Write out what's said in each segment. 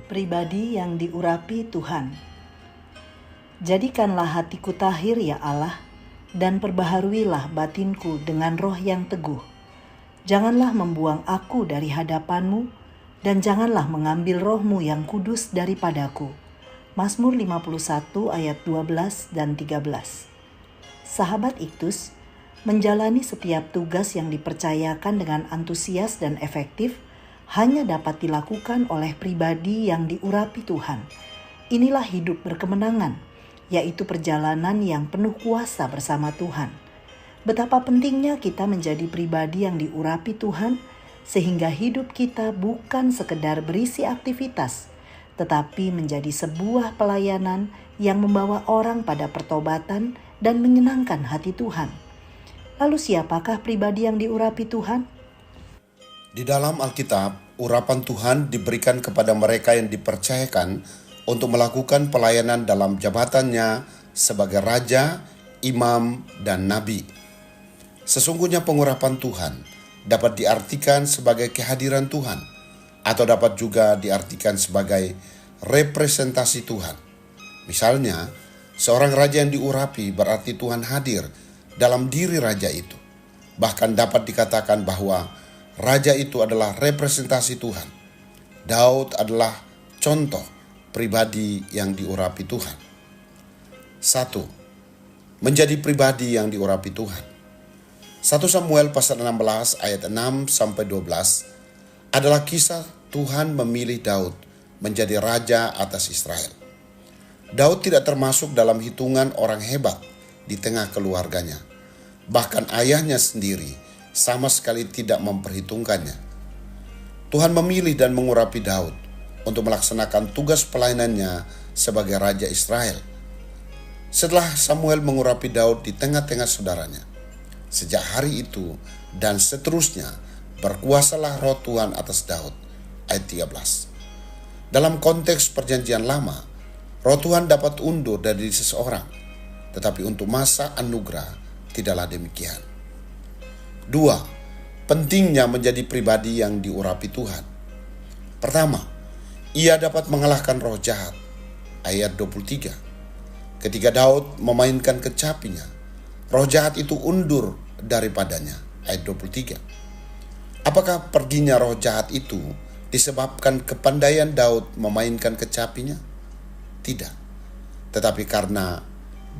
Pribadi yang diurapi Tuhan. Jadikanlah hatiku tahir ya Allah, dan perbaharuilah batinku dengan roh yang teguh. Janganlah membuang aku dari hadapan-Mu, dan janganlah mengambil roh-Mu yang kudus daripadaku. Mazmur 51 ayat 12 dan 13. Sahabat Iktus, menjalani setiap tugas yang dipercayakan dengan antusias dan efektif hanya dapat dilakukan oleh pribadi yang diurapi Tuhan. Inilah hidup berkemenangan, yaitu perjalanan yang penuh kuasa bersama Tuhan. Betapa pentingnya kita menjadi pribadi yang diurapi Tuhan, sehingga hidup kita bukan sekedar berisi aktivitas, tetapi menjadi sebuah pelayanan yang membawa orang pada pertobatan dan menyenangkan hati Tuhan. Lalu siapakah pribadi yang diurapi Tuhan? Di dalam Alkitab, urapan Tuhan diberikan kepada mereka yang dipercayakan untuk melakukan pelayanan dalam jabatannya sebagai raja, imam, dan nabi. Sesungguhnya pengurapan Tuhan dapat diartikan sebagai kehadiran Tuhan, atau dapat juga diartikan sebagai representasi Tuhan. Misalnya, seorang raja yang diurapi berarti Tuhan hadir dalam diri raja itu. Bahkan dapat dikatakan bahwa raja itu adalah representasi Tuhan. Daud adalah contoh pribadi yang diurapi Tuhan. 1. Menjadi pribadi yang diurapi Tuhan. 1 Samuel pasal 16 ayat 6 sampai 12 adalah kisah Tuhan memilih Daud menjadi raja atas Israel. Daud tidak termasuk dalam hitungan orang hebat di tengah keluarganya. Bahkan ayahnya sendiri sama sekali tidak memperhitungkannya. Tuhan memilih dan mengurapi Daud untuk melaksanakan tugas pelayanannya sebagai raja Israel. Setelah Samuel mengurapi Daud di tengah-tengah saudaranya, sejak hari itu dan seterusnya berkuasalah roh Tuhan atas Daud. Ayat 13. Dalam konteks perjanjian lama, roh Tuhan dapat undur dari seseorang, tetapi untuk masa anugerah tidaklah demikian. 2. Pentingnya menjadi pribadi yang diurapi Tuhan. Pertama, ia dapat mengalahkan roh jahat. Ayat 23. Ketika Daud memainkan kecapinya, roh jahat itu undur daripadanya. Ayat 23. Apakah perginya roh jahat itu disebabkan kepandaian Daud memainkan kecapinya? Tidak. Tetapi karena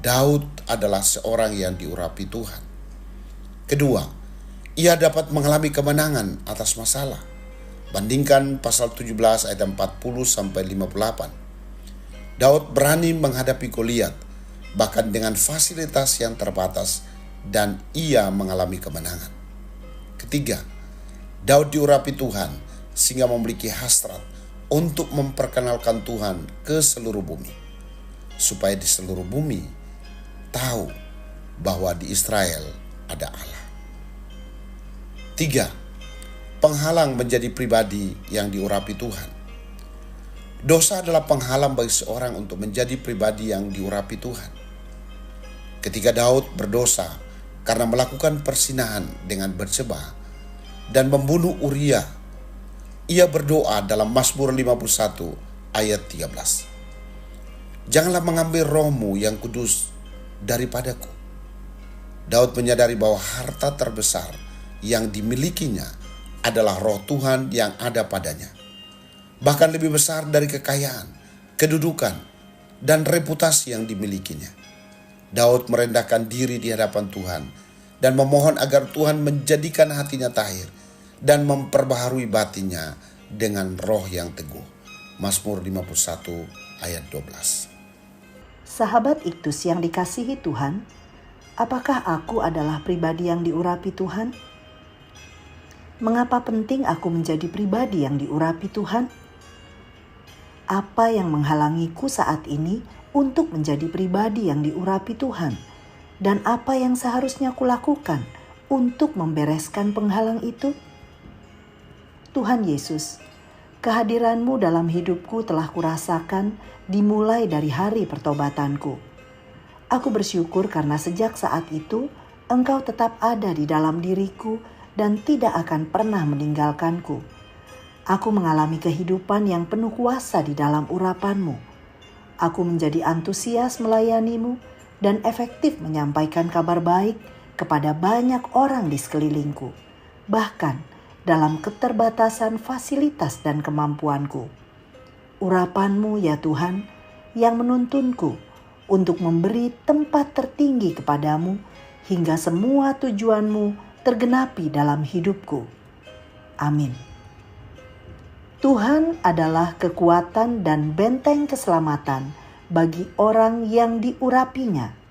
Daud adalah seorang yang diurapi Tuhan. Kedua, ia dapat mengalami kemenangan atas masalah. Bandingkan pasal 17 ayat 40 sampai 58. Daud berani menghadapi Goliat bahkan dengan fasilitas yang terbatas dan ia mengalami kemenangan. Ketiga, Daud diurapi Tuhan sehingga memiliki hasrat untuk memperkenalkan Tuhan ke seluruh bumi, supaya di seluruh bumi tahu bahwa di Israel ada Allah. 3. Penghalang menjadi pribadi yang diurapi Tuhan. Dosa adalah penghalang bagi seorang untuk menjadi pribadi yang diurapi Tuhan. Ketika Daud berdosa karena melakukan persinahan dengan Batseba dan membunuh Uria, ia berdoa dalam Mazmur 51 ayat 13. Janganlah mengambil roh-Mu yang kudus daripadaku. Daud menyadari bahwa harta terbesar yang dimilikinya adalah roh Tuhan yang ada padanya. Bahkan lebih besar dari kekayaan, kedudukan, dan reputasi yang dimilikinya. Daud merendahkan diri di hadapan Tuhan dan memohon agar Tuhan menjadikan hatinya tahir dan memperbaharui batinnya dengan roh yang teguh. Mazmur 51 ayat 12. Sahabat Iktus yang dikasihi Tuhan, apakah aku adalah pribadi yang diurapi Tuhan? Mengapa penting aku menjadi pribadi yang diurapi Tuhan? Apa yang menghalangiku saat ini untuk menjadi pribadi yang diurapi Tuhan? Dan apa yang seharusnya kulakukan untuk membereskan penghalang itu? Tuhan Yesus, kehadiran-Mu dalam hidupku telah kurasakan dimulai dari hari pertobatanku. Aku bersyukur karena sejak saat itu Engkau tetap ada di dalam diriku dan tidak akan pernah meninggalkanku. Aku mengalami kehidupan yang penuh kuasa di dalam urapan-Mu. Aku menjadi antusias melayani-Mu dan efektif menyampaikan kabar baik kepada banyak orang di sekelilingku, bahkan dalam keterbatasan fasilitas dan kemampuanku. Urapan-Mu ya Tuhan yang menuntunku untuk memberi tempat tertinggi kepadamu hingga semua tujuan-Mu tergenapi dalam hidupku. Amin. Tuhan adalah kekuatan dan benteng keselamatan bagi orang yang diurapinya.